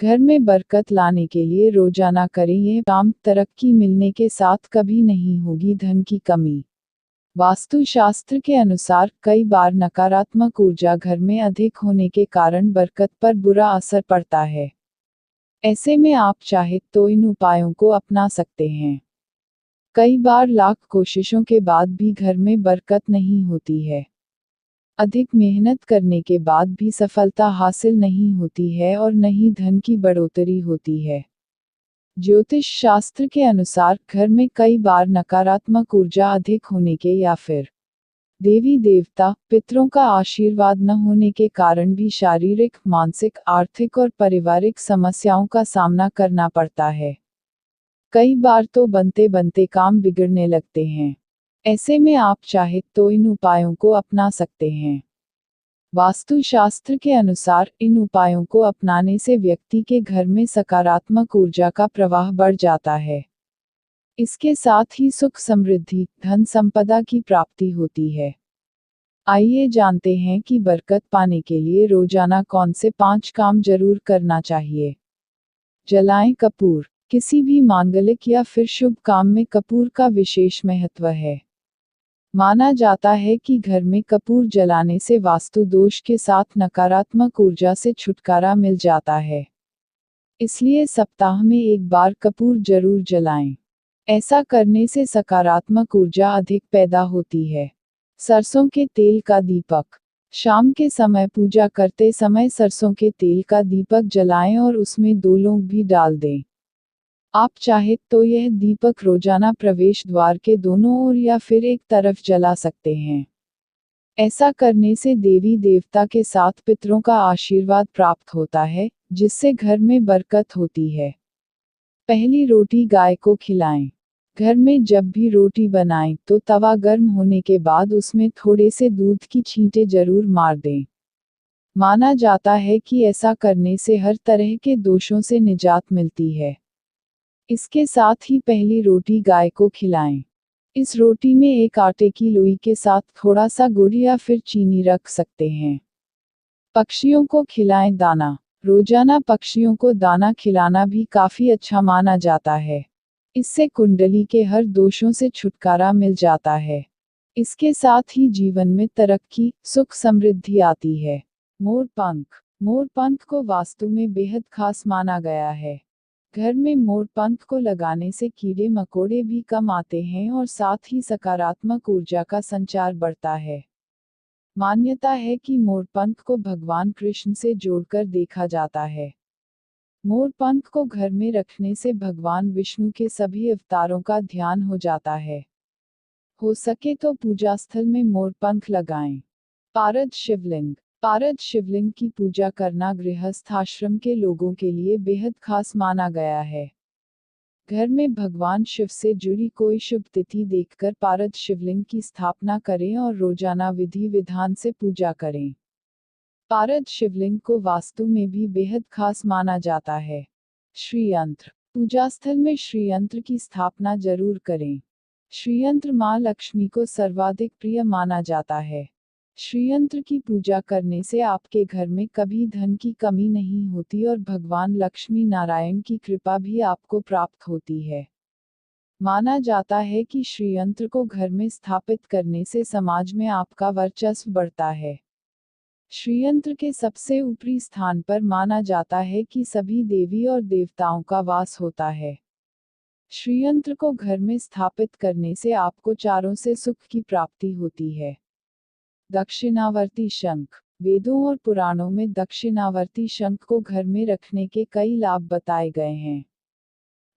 घर में बरकत लाने के लिए रोजाना करें यह काम। तरक्की मिलने के साथ कभी नहीं होगी धन की कमी। वास्तु शास्त्र के अनुसार कई बार नकारात्मक ऊर्जा घर में अधिक होने के कारण बरकत पर बुरा असर पड़ता है। ऐसे में आप चाहे तो इन उपायों को अपना सकते हैं। कई बार लाख कोशिशों के बाद भी घर में बरकत नहीं होती है। अधिक मेहनत करने के बाद भी सफलता हासिल नहीं होती है और न ही धन की बढ़ोतरी होती है। ज्योतिष शास्त्र के अनुसार घर में कई बार नकारात्मक ऊर्जा अधिक होने के या फिर देवी देवता पितरों का आशीर्वाद न होने के कारण भी शारीरिक, मानसिक, आर्थिक और पारिवारिक समस्याओं का सामना करना पड़ता है। कई बार तो बनते बनते काम बिगड़ने लगते हैं। ऐसे में आप चाहे तो इन उपायों को अपना सकते हैं। वास्तु शास्त्र के अनुसार इन उपायों को अपनाने से व्यक्ति के घर में सकारात्मक ऊर्जा का प्रवाह बढ़ जाता है। इसके साथ ही सुख समृद्धि, धन संपदा की प्राप्ति होती है। आइए जानते हैं कि बरकत पाने के लिए रोजाना कौन से 5 काम जरूर करना चाहिए। जलाएं कपूर। किसी भी मांगलिक या फिर शुभ काम में कपूर का विशेष महत्व है। माना जाता है कि घर में कपूर जलाने से वास्तु दोष के साथ नकारात्मक ऊर्जा से छुटकारा मिल जाता है। इसलिए सप्ताह में एक बार कपूर जरूर जलाएं। ऐसा करने से सकारात्मक ऊर्जा अधिक पैदा होती है। सरसों के तेल का दीपक। शाम के समय पूजा करते समय सरसों के तेल का दीपक जलाएं और उसमें 2 लौंग भी डाल दें। आप चाहे तो यह दीपक रोजाना प्रवेश द्वार के दोनों ओर या फिर एक तरफ जला सकते हैं। ऐसा करने से देवी देवता के साथ पितरों का आशीर्वाद प्राप्त होता है, जिससे घर में बरकत होती है। पहली रोटी गाय को खिलाएं। घर में जब भी रोटी बनाएं तो तवा गर्म होने के बाद उसमें थोड़े से दूध की छींटे जरूर मार दें। माना जाता है कि ऐसा करने से हर तरह के दोषों से निजात मिलती है। इसके साथ ही पहली रोटी गाय को खिलाएं। इस रोटी में एक आटे की लोई के साथ थोड़ा सा गुड़ या फिर चीनी रख सकते हैं। पक्षियों को खिलाएं दाना। रोजाना पक्षियों को दाना खिलाना भी काफी अच्छा माना जाता है। इससे कुंडली के हर दोषों से छुटकारा मिल जाता है। इसके साथ ही जीवन में तरक्की, सुख समृद्धि आती है। मोर पंख। मोर पंख को वास्तु में बेहद खास माना गया है। घर में मोर पंख को लगाने से कीड़े मकोड़े भी कम आते हैं और साथ ही सकारात्मक ऊर्जा का संचार बढ़ता है। मान्यता है कि मोर पंख को भगवान कृष्ण से जोड़कर देखा जाता है। मोर पंख को घर में रखने से भगवान विष्णु के सभी अवतारों का ध्यान हो जाता है। हो सके तो पूजा स्थल में मोर पंख लगाएं। पारद शिवलिंग। पारद शिवलिंग की पूजा करना गृहस्थ आश्रम के लोगों के लिए बेहद खास माना गया है। घर में भगवान शिव से जुड़ी कोई शुभ तिथि देखकर पारद शिवलिंग की स्थापना करें और रोजाना विधि विधान से पूजा करें। पारद शिवलिंग को वास्तु में भी बेहद खास माना जाता है। श्रीयंत्र। पूजा स्थल में श्रीयंत्र की स्थापना जरूर करें। श्रीयंत्र मां लक्ष्मी को सर्वाधिक प्रिय माना जाता है। श्रीयंत्र की पूजा करने से आपके घर में कभी धन की कमी नहीं होती और भगवान लक्ष्मी नारायण की कृपा भी आपको प्राप्त होती है। माना जाता है कि श्रीयंत्र को घर में स्थापित करने से समाज में आपका वर्चस्व बढ़ता है। श्रीयंत्र के सबसे ऊपरी स्थान पर माना जाता है कि सभी देवी और देवताओं का वास होता है। श्रीयंत्र को घर में स्थापित करने से आपको चारों से सुख की प्राप्ति होती है। दक्षिणावर्ती शंख। वेदों और पुराणों में दक्षिणावर्ती शंख को घर में रखने के कई लाभ बताए गए हैं।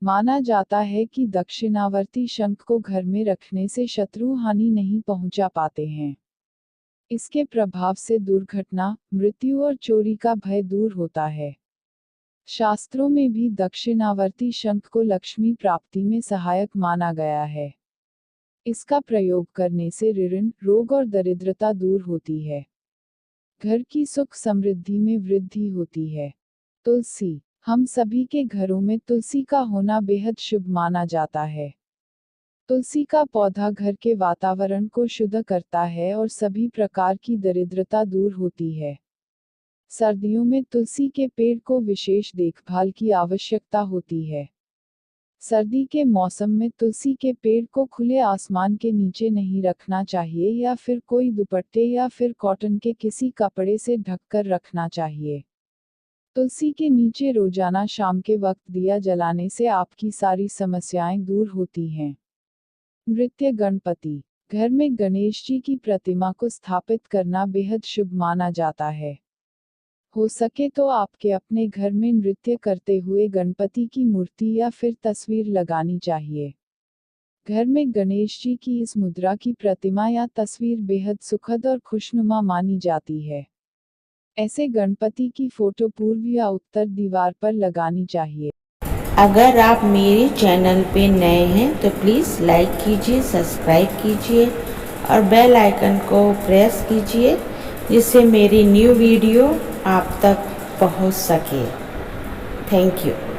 माना जाता है कि दक्षिणावर्ती शंख को घर में रखने से शत्रु हानि नहीं पहुंचा पाते हैं। इसके प्रभाव से दुर्घटना, मृत्यु और चोरी का भय दूर होता है। शास्त्रों में भी दक्षिणावर्ती शंख को लक्ष्मी प्राप्ति में सहायक माना गया है। इसका प्रयोग करने से ऋण, रोग और दरिद्रता दूर होती है। घर की सुख समृद्धि में वृद्धि होती है। तुलसी। हम सभी के घरों में तुलसी का होना बेहद शुभ माना जाता है। तुलसी का पौधा घर के वातावरण को शुद्ध करता है और सभी प्रकार की दरिद्रता दूर होती है। सर्दियों में तुलसी के पेड़ को विशेष देखभाल की आवश्यकता होती है। सर्दी के मौसम में तुलसी के पेड़ को खुले आसमान के नीचे नहीं रखना चाहिए या फिर कोई दुपट्टे या फिर कॉटन के किसी कपड़े से ढककर रखना चाहिए। तुलसी के नीचे रोजाना शाम के वक्त दिया जलाने से आपकी सारी समस्याएं दूर होती हैं। नृत्य गणपति। घर में गणेश जी की प्रतिमा को स्थापित करना बेहद शुभ माना जाता है। हो सके तो आपके अपने घर में नृत्य करते हुए गणपति की मूर्ति या फिर तस्वीर लगानी चाहिए। घर में गणेश जी की इस मुद्रा की प्रतिमा या तस्वीर बेहद सुखद और खुशनुमा मानी जाती है। ऐसे गणपति की फोटो पूर्व या उत्तर दीवार पर लगानी चाहिए। अगर आप मेरे चैनल पे नए हैं तो प्लीज़ लाइक कीजिए, सब्सक्राइब कीजिए और बेल आइकन को प्रेस कीजिए जिससे मेरी न्यू वीडियो आप तक पहुंच सके। Thank you.